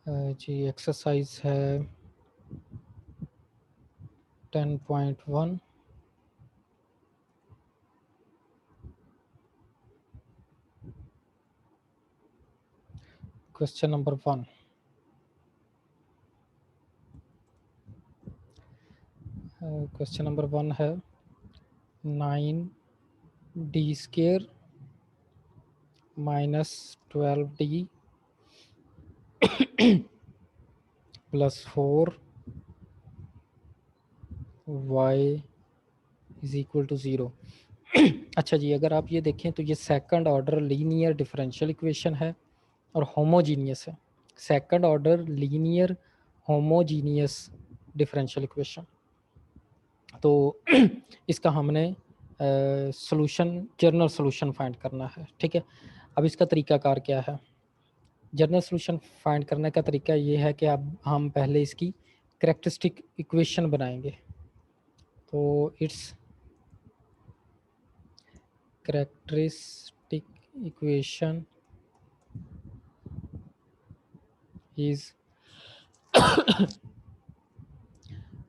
जी exercise है 10.1। Question number 1। Question number 1 है 9d² minus 12d plus 4y is equal to 0। अच्छा जी, अगर आप ये देखें तो ये second order linear differential equation है और होमोजीनियस है। Second order linear homogeneous differential equation. तो इसका हमने सॉल्यूशन जनरल सॉल्यूशन फाइंड करना है। ठीक है, अब इसका तरीकाकार क्या है? जनरल सॉल्यूशन फाइंड करने का तरीका ये है कि अब हम पहले इसकी कैरेक्टरिस्टिक इक्वेशन बनाएंगे। तो इट्स कैरेक्टरिस्टिक इक्वेशन इज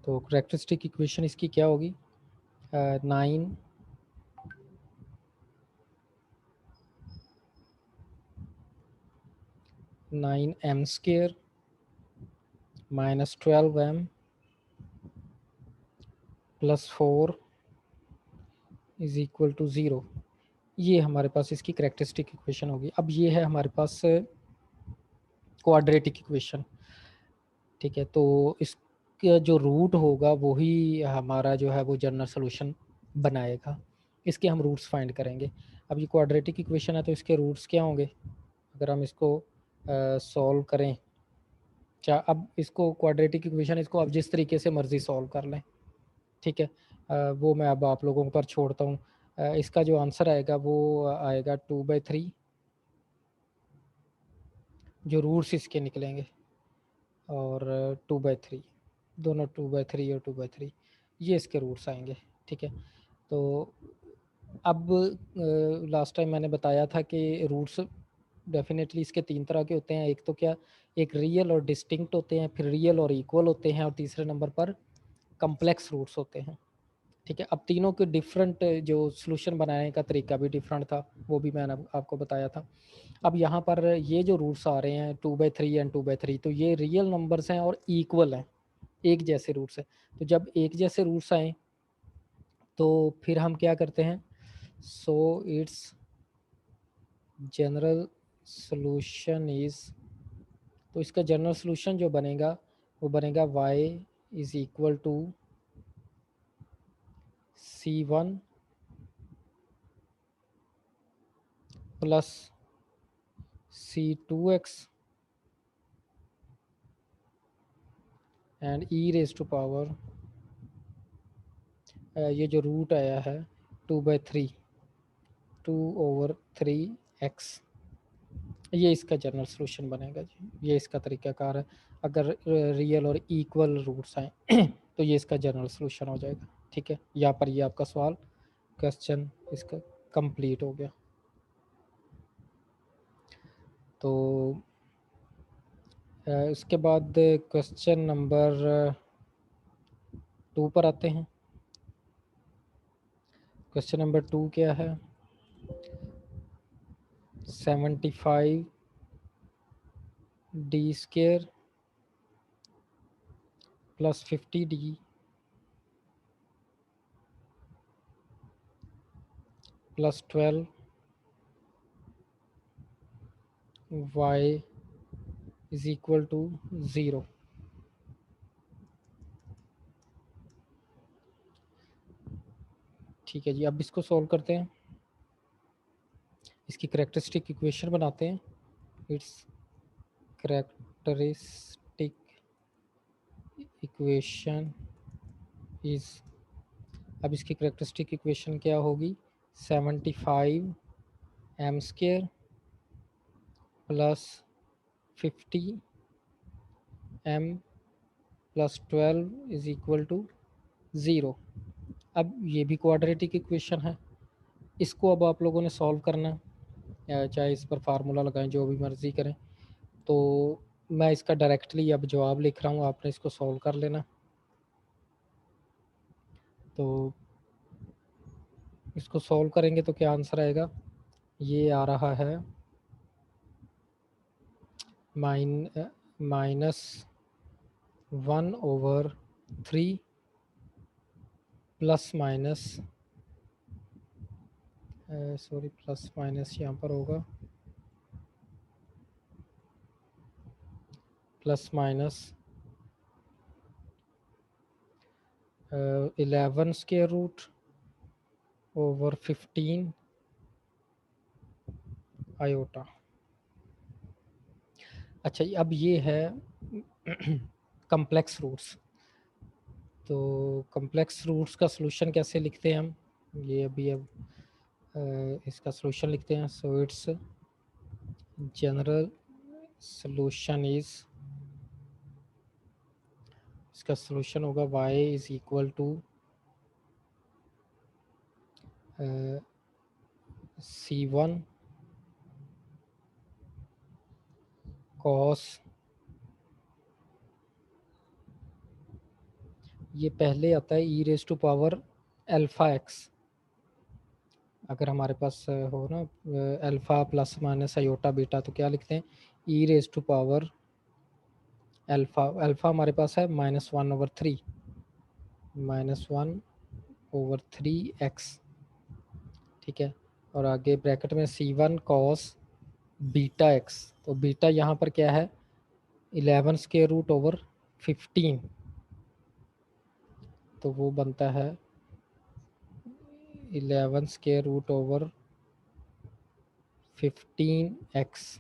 तो कैरेक्टरिस्टिक इक्वेशन इसकी क्या होगी? 9m² minus 12m plus 4 is equal to 0। ये हमारे पास इसकी कैरेक्टरिस्टिक इक्वेशन होगी। अब ये है हमारे पास क्वाड्रेटिक इक्वेशन। ठीक है, तो इसका जो रूट होगा वही हमारा जो है वो जनरल सॉल्यूशन बनाएगा। इसके हम रूट्स फाइंड करेंगे। अब ये क्वाड्रेटिक इक्वेशन है तो इसके रूट्स क्या होंगे? अगर हम इसको सॉल्व करें, अब इसको क्वाड्रेटिक इक्वेशन इसको अब जिस तरीके से मर्जी सॉल्व कर लें। ठीक है, वो मैं अब आप लोगों पर छोड़ता हूँ। इसका जो आंसर आएगा वो आएगा 2/3, जो रूट्स इसके निकलेंगे, और 2/3, दोनों 2/3 और 2/3 ये इसके रूट्स आएंगे। ठीक है, तो अब लास्ट टाइम मैंने बताया था कि रूट्स डेफिनेटली इसके 3 तरह के होते हैं। एक तो क्या, एक रियल और डिस्टिंक्ट होते हैं, फिर रियल और इक्वल होते हैं, और तीसरे नंबर पर कम्प्लेक्स रूट्स होते हैं। ठीक है, अब तीनों के डिफरेंट जो सॉल्यूशन बनाने का तरीका भी डिफरेंट था, वो भी मैंने आपको बताया था। अब यहाँ पर ये जो रूट्स आ रहे हैं 2/3 एंड 2/3, तो ये रियल नंबर्स हैं और इक्वल हैं, एक जैसे रूट्स हैं। तो जब एक जैसे रूट्स आए तो फिर हम क्या करते हैं? So it's general solution is, तो इसका जनरल सॉल्यूशन जो बनेगा वो बनेगा y is equal to c1 plus c2x and e raise to power, ये जो रूट आया है 2/3, 2/3x, ये इसका जनरल सॉल्यूशन बनेगा जी। ये इसका तरीकाकार है। अगर रियल और इक्वल रूट्स आए तो ये इसका जनरल सॉल्यूशन हो जाएगा। ठीक है, यहाँ पर ये आपका सवाल क्वेश्चन इसका कंप्लीट हो गया। तो उसके बाद क्वेश्चन नंबर 2 पर आते हैं। क्वेश्चन नंबर 2 क्या है? 75d² plus 50d plus 12y is equal to 0। ठीक है जी, अब इसको सॉल्व करते हैं, इसकी कैरेक्टरिस्टिक इक्वेशन बनाते हैं। इट्स कैरेक्टरिस्टिक इक्वेशन इज, अब इसकी कैरेक्टरिस्टिक इक्वेशन क्या होगी? 75m² plus 50m plus 12 is equal to 0। अब ये भी क्वाड्रेटिक इक्वेशन है, इसको अब आप लोगों ने सॉल्व करना है, चाहे इस पर फार्मूला लगाएं, जो भी मर्ज़ी करें। तो मैं इसका डायरेक्टली अब जवाब लिख रहा हूँ, आपने इसको सॉल्व कर लेना। तो इसको सॉल्व करेंगे तो क्या आंसर आएगा, ये आ रहा है -1/3 plus minus, sorry plus minus यहाँ पर होगा, plus minus 11 square root over 15 iota. अच्छा, अब ये है कम्प्लेक्स रूट्स। तो कम्प्लेक्स रूट्स का सॉल्यूशन कैसे लिखते हैं हम, ये अभी अब इसका सॉल्यूशन लिखते हैं। So it's general solution is, इसका सॉल्यूशन होगा y is equal to C1 cos, ये पहले आता है e raise to power alpha x, अगर हमारे पास हो ना alpha plus minus iota beta, तो क्या लिखते हैं, e raise to power alpha, alpha हमारे पास है -1/3, -1/3x, ठीक है। और आगे ब्रैकेट में C1 cos बीटा एक्स, तो बीटा यहाँ पर क्या है, 11 स्क्वायर रूट ओवर 15, तो वो बनता है 11 square root over 15x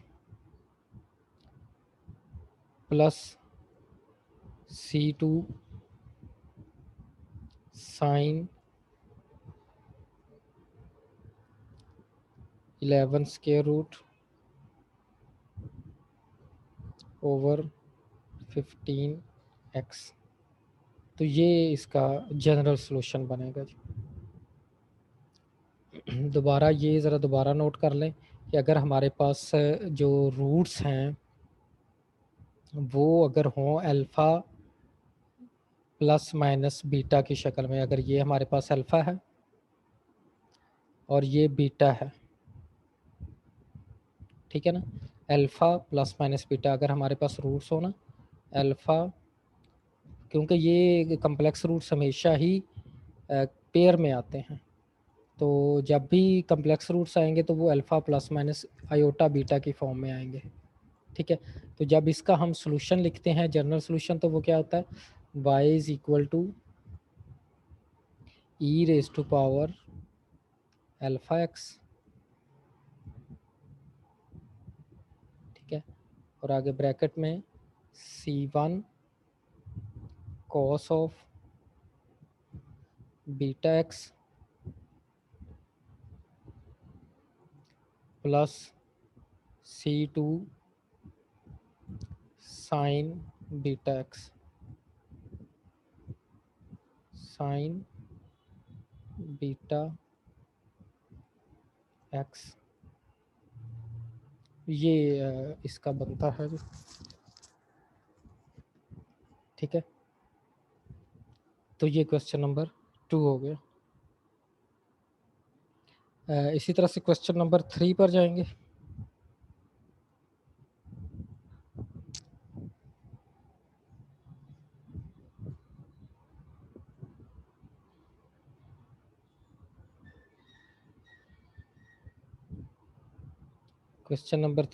plus C2 sine 11 square root over 15x। तो ये इसका जनरल सॉल्यूशन बनेगा जी। दोबारा ये ज़रा दोबारा नोट कर लें कि अगर हमारे पास जो रूट्स हैं वो अगर हों अल्फ़ा प्लस माइनस बीटा की शक्ल में, अगर ये हमारे पास अल्फ़ा है और ये बीटा है, ठीक है ना, अल्फ़ा प्लस माइनस बीटा अगर हमारे पास रूट्स हो ना अल्फ़ा, क्योंकि ये कम्प्लेक्स रूट्स हमेशा ही पेयर में आते हैं, तो जब भी कम्प्लेक्स रूट्स आएंगे तो वो alpha plus minus iota beta की फॉर्म में आएंगे, ठीक है। तो जब इसका हम सॉल्यूशन लिखते हैं जनरल सॉल्यूशन, तो वो क्या होता है, y is equal to e raise to power alpha x, ठीक है। और आगे ब्रैकेट में C1 cos of beta x plus C2 sine beta x, sine beta x, ये इसका बनता है, ठीक है। तो ये क्वेश्चन नंबर 2 हो गया। इसी तरह से क्वेश्चन नंबर 3 पर जाएंगे। क्वेश्चन नंबर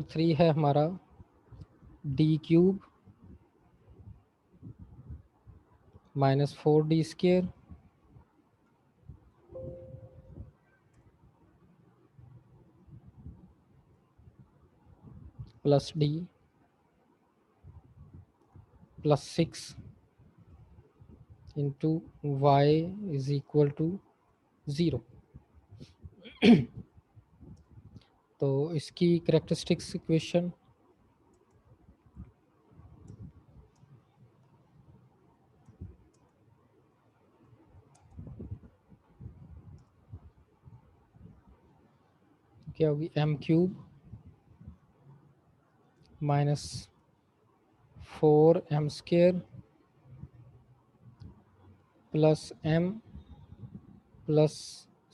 3 है हमारा d³ -4d² plus d plus 6 into y is equal to 0। तो इसकी करेक्टरिस्टिक्स इक्वेशन क्या होगी, m³ minus 4m² plus m plus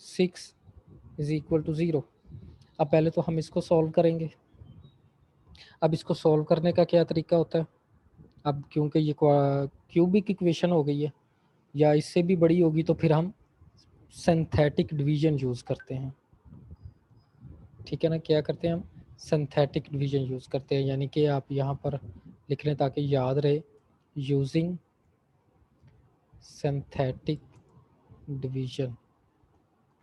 6 is equal to 0। अब पहले तो हम इसको सॉल्व करेंगे। अब इसको सॉल्व करने का क्या तरीका होता है? अब क्योंकि ये क्यूबिक इक्वेशन हो गई है या इससे भी बड़ी होगी तो फिर हम सिंथेटिक डिवीजन यूज़ करते हैं। ठीक है ना, क्या करते हैं हम? सिंथेटिक डिवीजन यूज़ करते हैं, यानी कि आप यहाँ पर लिख लें ताकि याद रहे, यूजिंग सिंथेटिक डिवीजन।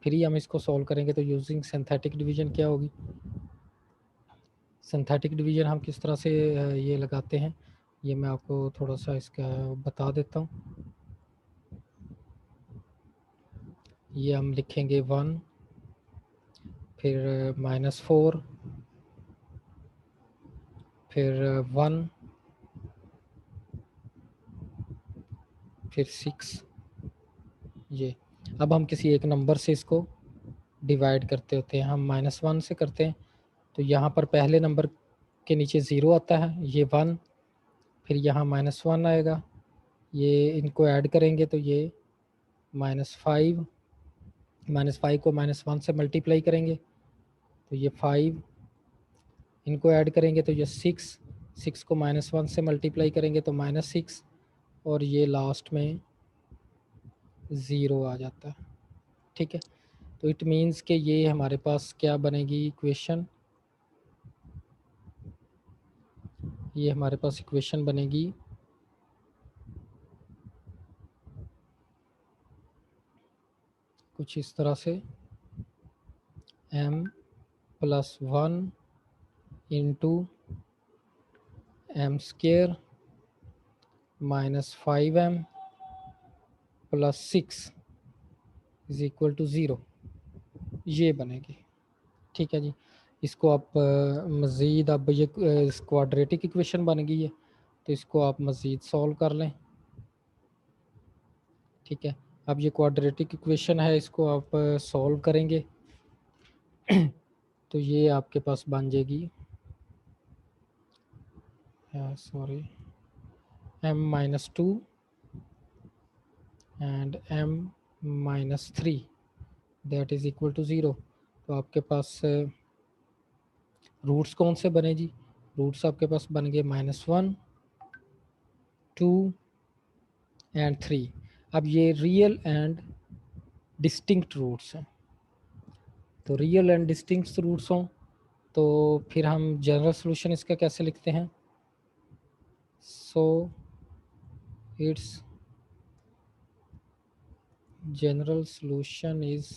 फिर ही हम इसको सॉल्व करेंगे। तो यूजिंग सिंथेटिक डिवीजन क्या होगी? सिंथेटिक डिवीजन हम किस तरह से ये लगाते हैं, ये मैं आपको थोड़ा सा इसका बता देता हूँ। ये हम लिखेंगे 1, फिर -4, फिर 1, फिर 6। ये अब हम किसी एक नंबर से इसको डिवाइड करते होते हैं। हम -1 से करते हैं तो यहाँ पर पहले नंबर के नीचे 0 आता है, ये 1, फिर यहाँ -1 आएगा, ये इनको ऐड करेंगे तो ये -5, -5 को -1 से मल्टीप्लाई करेंगे तो ये 5, इनको ऐड करेंगे तो ये 6, 6 को -1 से मल्टीप्लाई करेंगे तो -6, और ये लास्ट में 0 आ जाता है। ठीक है, तो इट मीन्स कि ये हमारे पास क्या बनेगी इक्वेशन, ये हमारे पास इक्वेशन बनेगी कुछ इस तरह से, m+1 into m² -5m plus 6 is equal to 0, ये बनेगी। ठीक है जी, इसको आप मज़ीद, अब ये क्वाड्रेटिक इक्वेशन बन गई है तो इसको आप मज़ीद सॉल्व कर लें। ठीक है, अब ये क्वाड्रेटिक इक्वेशन है, इसको आप सॉल्व करेंगे तो ये आपके पास बन जाएगी, sorry, m-2 and m-3 that is equal to 0। तो आपके पास रूट्स कौन से बने जी? रूट्स आपके पास बन गए -1, 2 एंड 3। अब ये रियल एंड डिस्टिंक्ट रूट्स हैं, तो रियल एंड डिस्टिंक्ट रूट्स हों तो फिर हम जनरल सॉल्यूशन इसका कैसे लिखते हैं? So it's general solution is,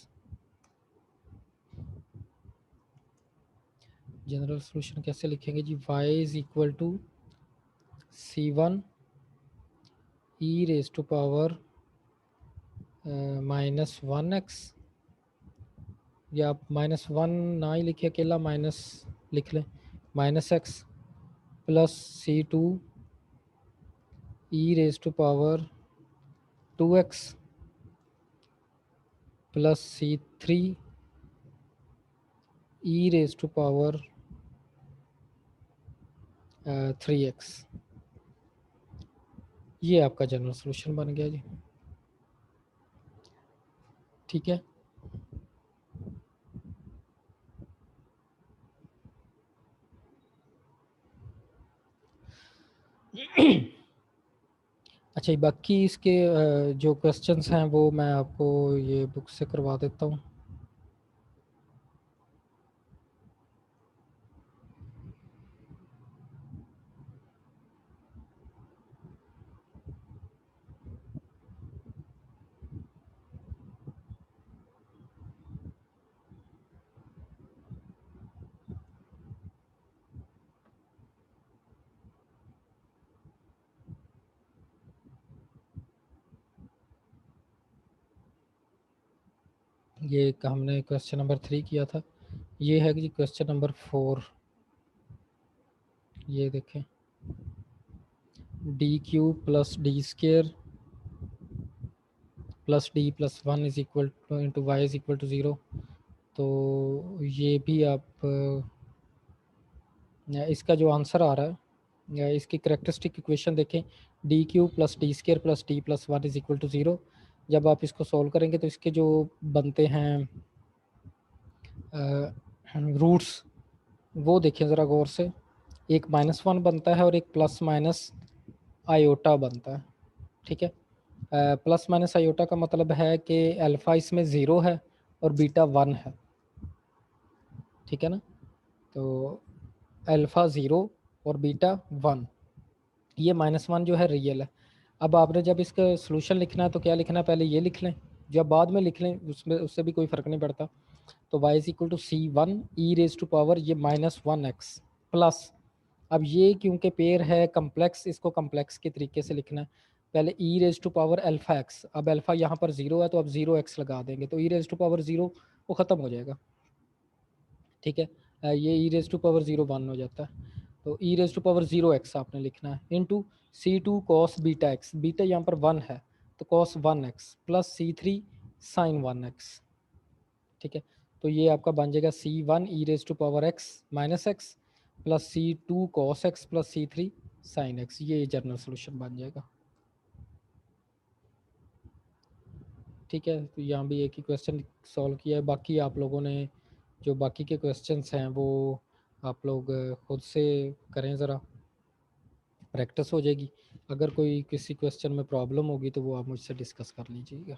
general solution कैसे लिखेंगे जी? y is equal to c1 e raise to power -1x, या आप -1 ना ही लिखे, अकेला माइनस लिख लें, -x plus c2 e raise to power 2x plus c3 e raise to power 3x। ये आपका जनरल सॉल्यूशन बन गया जी। ठीक है, अच्छा, बाकी इसके जो क्वेश्चंस हैं वो मैं आपको ये बुक से करवा देता हूँ। ये हमने क्वेश्चन नंबर 3 किया था, ये है कि क्वेश्चन नंबर 4। ये देखें, d³ plus d² plus d plus 1 is equal to into y is equal to 0। तो ये भी आप इसका जो आंसर आ रहा है इसकी करेक्टरिस्टिक इक्वेशन देखें, D cube plus D square plus T plus one is equal to zero. जब आप इसको सॉल्व करेंगे तो इसके जो बनते हैं रूट्स वो देखें ज़रा गौर से, एक -1 बनता है और एक प्लस माइनस आयोटा बनता है। ठीक है, प्लस माइनस आयोटा का मतलब है कि अल्फ़ा इसमें ज़ीरो है और बीटा 1 है। ठीक है ना, तो अल्फ़ा ज़ीरो और बीटा 1, ये -1 जो है रियल है। अब आपने जब इसका सोल्यूशन लिखना है तो क्या लिखना है, पहले ये लिख लें, जब बाद में लिख लें उसमें उससे भी कोई फ़र्क नहीं पड़ता। तो y is equal to C one e raise to power ये -1x प्लस, अब ये क्योंकि पेयर है कम्प्लेक्स, इसको कम्प्लेक्स के तरीके से लिखना है। पहले e raise to power alpha x, अब अल्फ़ा यहाँ पर ज़ीरो है तो अब 0x लगा देंगे तो ई रेज टू पावर ज़ीरो वो ख़त्म हो जाएगा। ठीक है, ये ई रेज टू पावर ज़ीरो 1 हो जाता है, तो ई रेज टू पावर 0x आपने लिखना है into C2 cos beta x, beta यहाँ पर 1 है तो cos 1x plus C3 sign 1x। ठीक है, तो ये आपका बन जाएगा C1 e raise to power x minus x plus C2 cos x plus C3 sine x, ये जनरल सोल्यूशन बन जाएगा। ठीक है, तो यहाँ भी एक ही क्वेश्चन सॉल्व किया है, बाकी आप लोगों ने जो बाकी के क्वेश्चंस हैं वो आप लोग खुद से करें, ज़रा प्रैक्टिस हो जाएगी। अगर कोई किसी क्वेश्चन में प्रॉब्लम होगी तो वो आप मुझसे डिस्कस कर लीजिएगा।